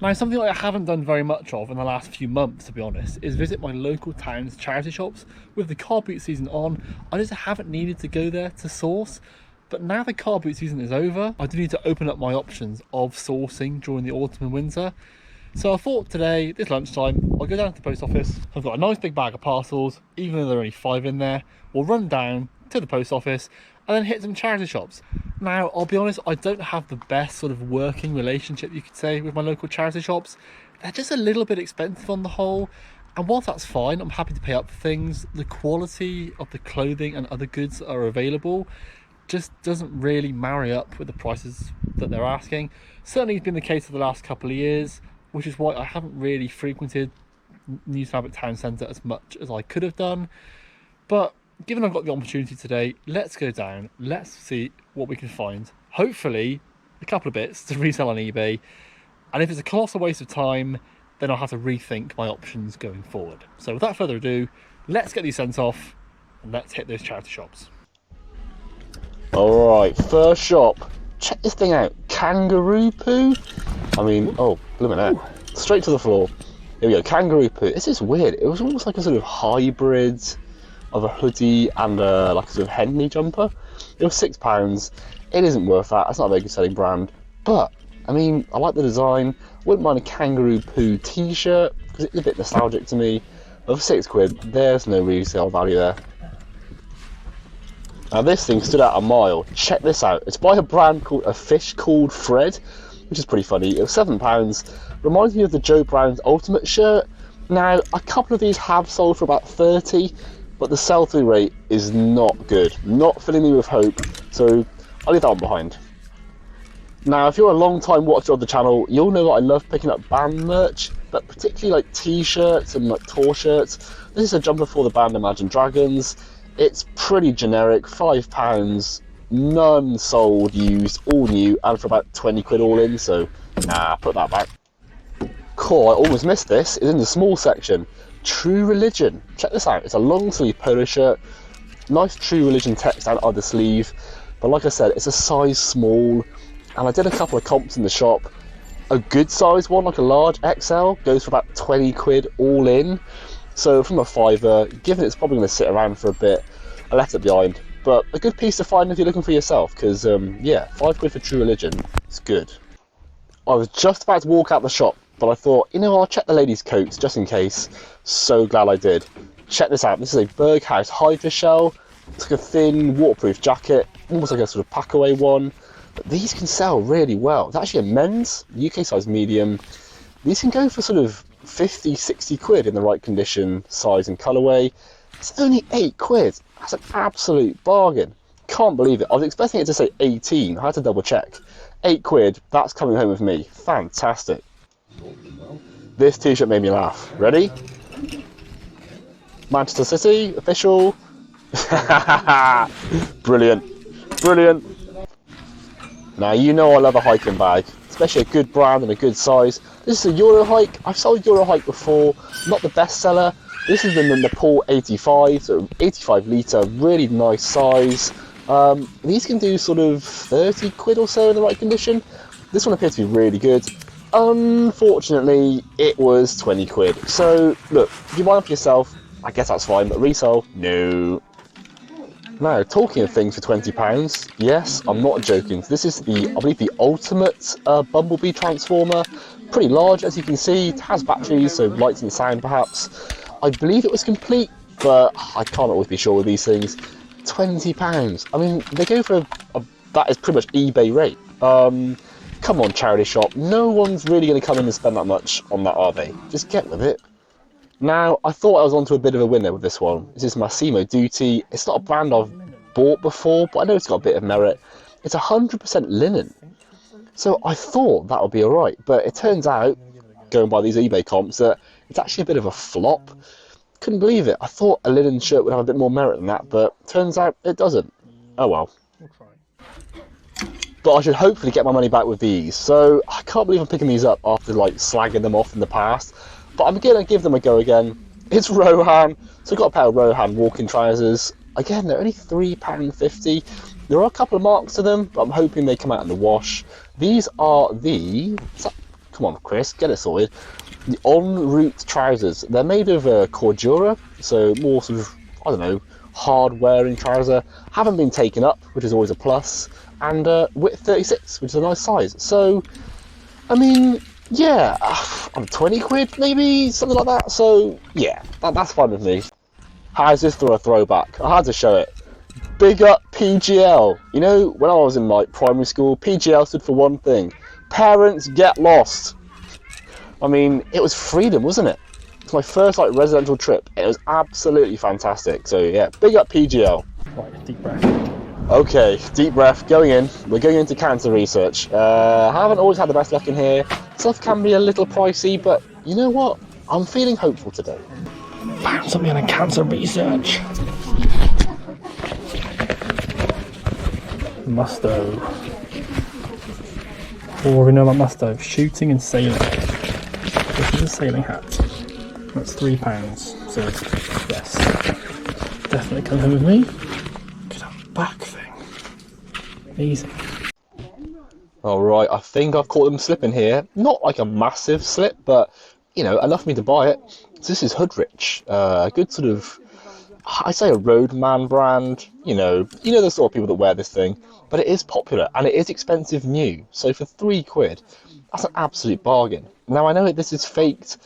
Now, something I haven't done very much of in the last few months, to be honest, is visit my local town's charity shops. With the car boot season on, I just haven't needed to go there to source. But now the car boot season is over, I do need to open up my options of sourcing during the autumn and winter. So I thought today, this lunchtime, I'll go down to the post office. I've got a nice big bag of parcels, even though there are only 5 in there. We'll run down to the post office and then hit some charity shops. Now, I'll be honest, I don't have the best sort of working relationship, you could say, with my local charity shops. They're just a little bit expensive on the whole. And whilst that's fine, I'm happy to pay up for things, the quality of the clothing and other goods that are available just doesn't really marry up with the prices that they're asking. Certainly it's been the case for the last couple of years, which is why I haven't really frequented New Fabric Town Centre as much as I could have done. But given I've got the opportunity today, let's go down, let's see what we can find. Hopefully a couple of bits to resell on eBay, and if it's a colossal waste of time, then I'll have to rethink my options going forward. So without further ado, let's get these sent off and let's hit those charity shops. Alright, first shop. Check this thing out. Kangaroo poo? I mean, oh, blooming heck. Straight to the floor. Here we go, kangaroo poo. This is weird. It was almost like a sort of hybrid of a hoodie and like a sort of Henley jumper. It was £6. It isn't worth that. It's not a very good selling brand. But, I mean, I like the design. Wouldn't mind a kangaroo poo t-shirt, because it's a bit nostalgic to me. But for £6, there's no resale value there. Now this thing stood out a mile. Check this out. It's by a brand called A Fish Called Fred, which is pretty funny. It was £7. Reminds me of the Joe Brown's Ultimate shirt. Now, a couple of these have sold for about 30, but the sell-through rate is not good. Not filling me with hope, so I'll leave that one behind. Now, if you're a long-time watcher of the channel, you'll know that I love picking up band merch, but particularly like t-shirts and like tour shirts. This is a jumper for the band Imagine Dragons. It's pretty generic, £5, none sold, used, all new, and for about 20 quid all in, so nah, put that back. Cool, I almost missed this, it's in the small section. True Religion, check this out, it's a long sleeve polo shirt, nice True Religion text down either sleeve, but like I said, it's a size small, and I did a couple of comps in the shop. A good size one, like a large XL, goes for about 20 quid all in. So from a fiver, given it's probably going to sit around for a bit, I left it behind. But a good piece to find if you're looking for yourself, because yeah, 5 quid for True Religion, it's good. I was just about to walk out the shop, but I thought, you know, I'll check the ladies' coats just in case. So glad I did. Check this out, this is a Berghaus Hydra shell. It's like a thin, waterproof jacket, almost like a sort of pack-away one. But these can sell really well. It's actually a men's, UK size medium. These can go for sort of 50, 60 quid in the right condition, size and colourway. It's only 8 quid. That's an absolute bargain. Can't believe it. I was expecting it to say 18. I had to double check. 8 quid, that's coming home with me. Fantastic. This t-shirt made me laugh. Ready? Manchester City, official. Brilliant. Brilliant. Now, you know I love a hiking bag, especially a good brand and a good size. This is a Eurohike. I've sold Eurohike before, not the best seller. This is the Nepal 85, so 85 litre, really nice size. These can do sort of 30 quid or so in the right condition. This one appears to be really good. Unfortunately, it was 20 quid. So, look, if you buy them for yourself, I guess that's fine, but resale, no. Now, talking of things for £20, yes, I'm not joking. This is the, I believe, the ultimate Bumblebee transformer. Pretty large, as you can see. It has batteries, so lights and sound, perhaps. I believe it was complete, but I can't always be sure with these things. £20. I mean, they go for that is pretty much eBay rate. Come on, charity shop. No one's really going to come in and spend that much on that, are they? Just get with it. Now, I thought I was onto a bit of a winner with this one. This is Massimo Dutti. It's not a brand I've bought before, but I know it's got a bit of merit. It's 100% linen. So I thought that would be alright, but it turns out, going by these eBay comps, that it's actually a bit of a flop. Couldn't believe it. I thought a linen shirt would have a bit more merit than that, but turns out it doesn't. Oh well. But I should hopefully get my money back with these. So I can't believe I'm picking these up after like slagging them off in the past. But I'm going to give them a go again. It's Rohan, so I've got a pair of Rohan walking trousers. Again, they're only £3.50. There are a couple of marks to them, but I'm hoping they come out in the wash. These are the come on, Chris, get it sorted. The en route trousers, they're made of cordura, so more sort of, I don't know, hard wearing trouser. Haven't been taken up, which is always a plus, and width 36, which is a nice size. So, I mean, yeah, 20 quid maybe, something like that. So yeah, that's fine with me. How's this for a throwback? I had to show it. Big up PGL. You know, when I was in like primary school, PGL stood for one thing: parents get lost. I mean, it was freedom, wasn't it? It's my first like residential trip. It was absolutely fantastic. So yeah, big up PGL. Right, deep breath. Okay, deep breath, going in. We're going into cancer research. Haven't always had the best luck in here. Stuff can be a little pricey, but you know what? I'm feeling hopeful today. Found something on cancer research. Musto. What do we know about Musto? Shooting and sailing. This is a sailing hat. That's £3. So yes, definitely comes in with me. Look at that back thing. Amazing. Alright, I think I've caught them slipping here. Not like a massive slip, but you know, enough for me to buy it. So this is Hoodrich, a good sort of, I'd say a roadman brand. You know the sort of people that wear this thing, but it is popular and it is expensive new. So for £3, that's an absolute bargain. Now I know this is faked.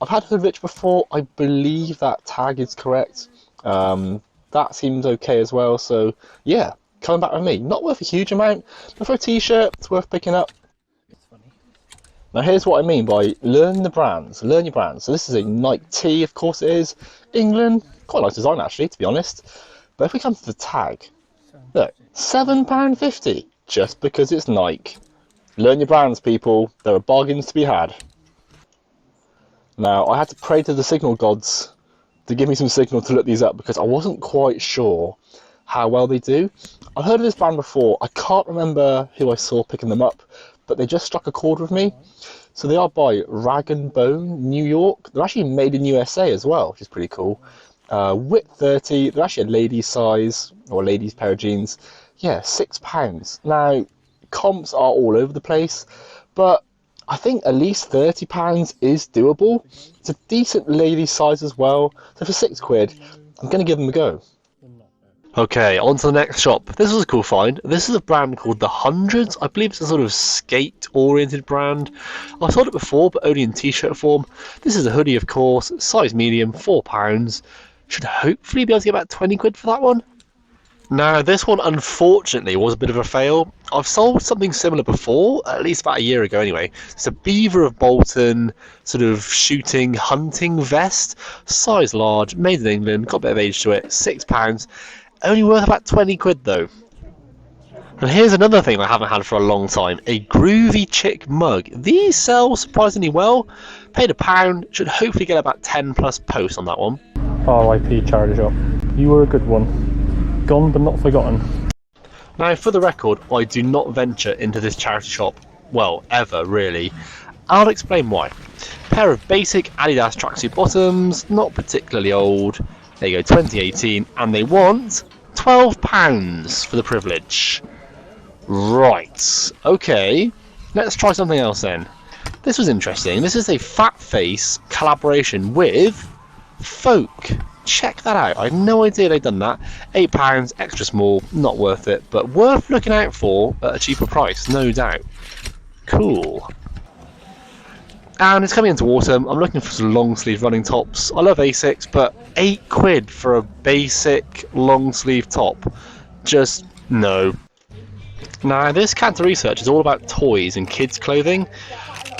I've had Hoodrich before. I believe that tag is correct. That seems okay as well. So yeah, coming back with me. Not worth a huge amount, but for a t-shirt, it's worth picking up. Now here's what I mean by learn the brands, learn your brands. So this is a Nike tee, of course it is. England, quite a nice design actually, to be honest. But if we come to the tag, look, £7.50, just because it's Nike. Learn your brands, people. There are bargains to be had. Now, I had to pray to the signal gods to give me some signal to look these up because I wasn't quite sure how well they do. I've heard of this brand before. I can't remember who I saw picking them up, but they just struck a chord with me. So they are by Rag & Bone, New York. They're actually made in USA as well, which is pretty cool. Width 30, they're actually a ladies size, or a ladies pair of jeans. Yeah, £6. Now, comps are all over the place, but I think at least £30 is doable. It's a decent ladies size as well. So for £6, I'm going to give them a go. Okay, on to the next shop. This was a cool find. This is a brand called The Hundreds. I believe it's a sort of skate-oriented brand. I've sold it before, but only in t-shirt form. This is a hoodie, of course, size medium, £4. Should hopefully be able to get about 20 quid for that one. Now, this one, unfortunately, was a bit of a fail. I've sold something similar before, at least about a year ago anyway. It's a Beaver of Bolton sort of shooting, hunting vest. Size large, made in England, got a bit of age to it, £6. Only worth about 20 quid though. And here's another thing I haven't had for a long time, a Groovy Chick mug. These sell surprisingly well. Paid £1, should hopefully get about 10 plus posts on that one. RIP charity shop. You were a good one. Gone but not forgotten. Now for the record, I do not venture into this charity shop, well, ever really. I'll explain why. Pair of basic Adidas tracksuit bottoms, not particularly old. There you go, 2018, and they want £12 for the privilege. Right, okay, let's try something else then. This was interesting. This is a Fat Face collaboration with Folk. Check that out. I had no idea they'd done that. £8, extra small, not worth it, but worth looking out for at a cheaper price, no doubt. Cool. And it's coming into autumn. I'm looking for some long sleeve running tops. I love Asics, but £8 for a basic long sleeve top, just no. Now this Cantor Research is all about toys and kids clothing.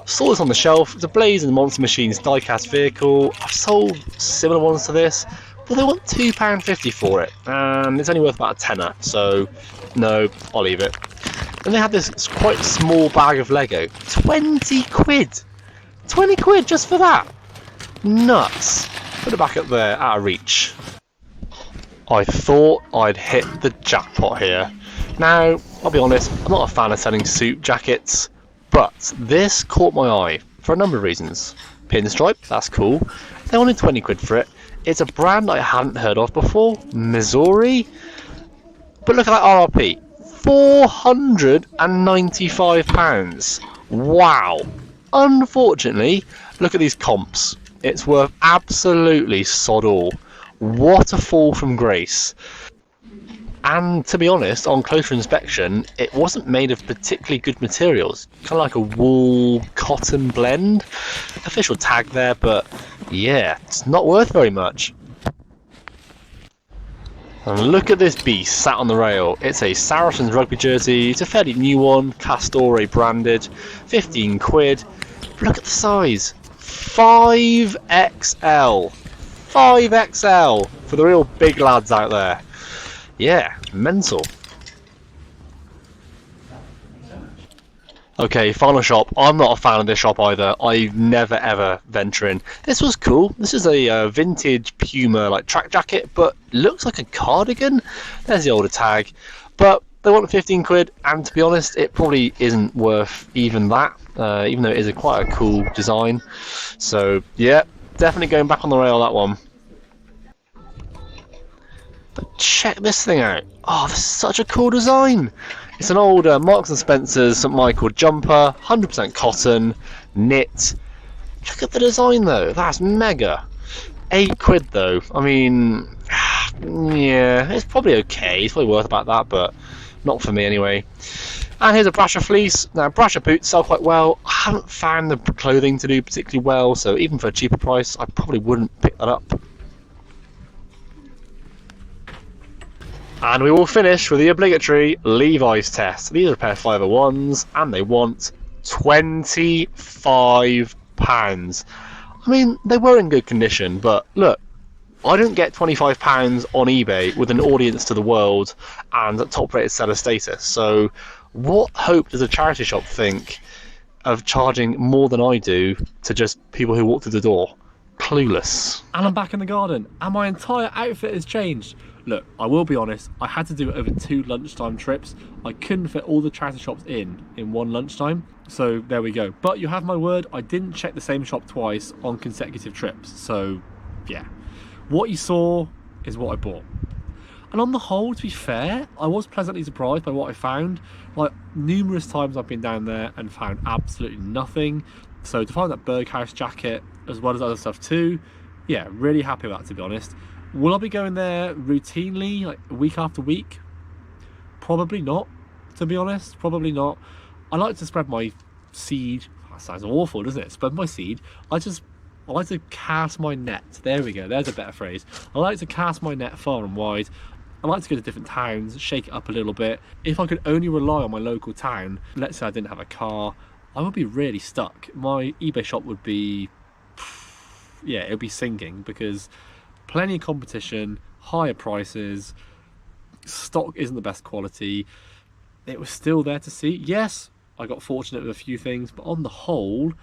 Saw this on the shelf. It's a Blaze and Monster Machines diecast vehicle. I've sold similar ones to this, but they want £2.50 for it, and it's only worth about a tenner, so no, I'll leave it. Then they had this quite small bag of Lego. 20 quid! 20 quid just for that? Nuts. Put it back up there, out of reach. I thought I'd hit the jackpot here. Now, I'll be honest, I'm not a fan of selling suit jackets, but this caught my eye for a number of reasons. Pinstripe, that's cool. They wanted 20 quid for it. It's a brand I hadn't heard of before, Missouri. But look at that RRP, £495. Wow. Unfortunately, look at these comps. It's worth absolutely sod all. What a fall from grace. And to be honest, on closer inspection, it wasn't made of particularly good materials. Kind of like a wool cotton blend. Official tag there, but yeah, it's not worth very much. And look at this beast sat on the rail. It's a Saracens rugby jersey. It's a fairly new one, Castore branded, 15 quid. Look at the size, 5XL. 5XL for the real big lads out there. Yeah, mental. Okay, final shop. I'm not a fan of this shop either. I never ever venture in. This was cool. This is a vintage Puma like track jacket, but looks like a cardigan. There's the older tag, but they want 15 quid, and to be honest, it probably isn't worth even that. Even though it is quite a cool design. So yeah, definitely going back on the rail, that one. But check this thing out. Oh, this is such a cool design. It's an old Marks & Spencer's St Michael jumper, 100% cotton, knit. Look at the design though, that's mega. 8 quid though, I mean, yeah, it's probably okay, it's probably worth about that, but not for me anyway. And here's a Brasher fleece. Now Brasher boots sell quite well. I haven't found the clothing to do particularly well, so even for a cheaper price, I probably wouldn't pick that up. And we will finish with the obligatory Levi's test. These are a pair of 501s, and they want £25. I mean, they were in good condition, but look, I don't get £25 on eBay with an audience to the world and top-rated seller status. So, what hope does a charity shop think of charging more than I do to just people who walk through the door? Clueless. And I'm back in the garden, and my entire outfit has changed. Look, I will be honest, I had to do it over 2 lunchtime trips. I couldn't fit all the charity shops in one lunchtime, so there we go. But you have my word, I didn't check the same shop twice on consecutive trips, so yeah. What you saw is what I bought. And on the whole, to be fair, I was pleasantly surprised by what I found. Like, numerous times I've been down there and found absolutely nothing. So to find that Berghaus jacket, as well as other stuff too, yeah, really happy with that, to be honest. Will I be going there routinely, like week after week? Probably not, to be honest, probably not. I like to spread my seed, that sounds awful, doesn't it? Spread my seed. I like to cast my net, there we go, there's a better phrase. I like to cast my net far and wide. I like to go to different towns, shake it up a little bit. If I could only rely on my local town, let's say I didn't have a car, I would be really stuck. My eBay shop would be, yeah, it would be sinking, because plenty of competition, higher prices, stock isn't the best quality. It was still there to see. Yes, I got fortunate with a few things, but on the whole,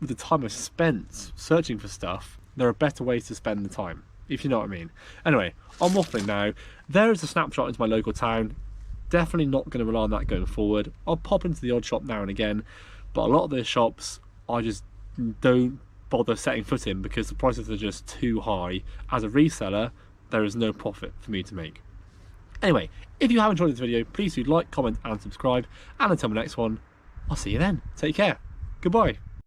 with the time I've spent searching for stuff, there are better ways to spend the time, if you know what I mean. Anyway, I'm waffling now. There is a snapshot into my local town. Definitely not going to rely on that going forward. I'll pop into the odd shop now and again, but a lot of those shops I just don't bother setting foot in because the prices are just too high. As a reseller, there is no profit for me to make. Anyway, if you have enjoyed this video, please do like, comment and subscribe, and until my next one, I'll see you then. Take care. Goodbye.